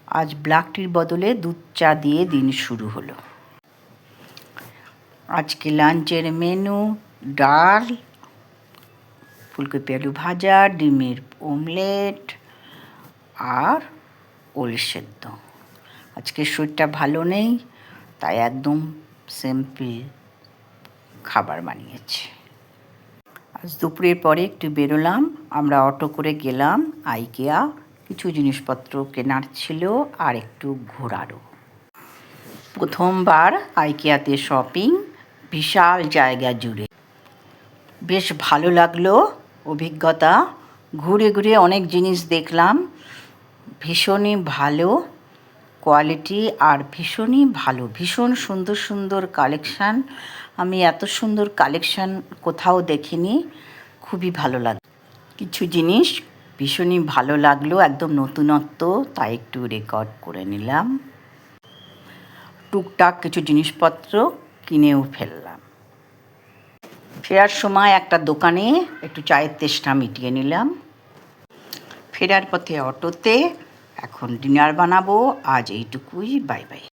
আজ ব্ল্যাক টির বদলে দুধ চা দিয়ে দিন শুরু হলো। আজকে লাঞ্চের মেনু ডাল, ফুলকপি আলু ভাজা, ডিমের অমলেট আর ওল সেদ্ধ। আজকে শরীরটা ভালো নেই, তাই একদম সিম্পল খাবার বানিয়েছি। আজ দুপুরের পরে একটু বেরোলাম, আমরা অটো করে গেলাম আইকিয়া। কিছু জিনিসপত্র কেনার ছিল আর একটু ঘোরারও। প্রথমবার আইকিয়াতে শপিং, বিশাল জায়গা জুড়ে। বেশ ভালো লাগলো অভিজ্ঞতা। ঘুরে ঘুরে অনেক জিনিস দেখলাম, ভীষণই ভালো কোয়ালিটি আর ভীষণই ভালো, ভীষণ সুন্দর সুন্দর কালেকশান। আমি এত সুন্দর কালেকশান কোথাও দেখিনি, খুবই ভালো লাগলো। কিছু জিনিস ভীষণই ভালো লাগলো, একদম নতুনত্ব, তাই একটু রেকর্ড করে নিলাম। টুকটাক কিছু জিনিসপত্র কিনেও ফেললাম। ফেরার সময় একটা দোকানে একটু চায়ের তেষ্টা মিটিয়ে নিলাম। ফেরার পথে অটোতে। এখন ডিনার বানাবো। আজ এইটুকুই, বাই বাই।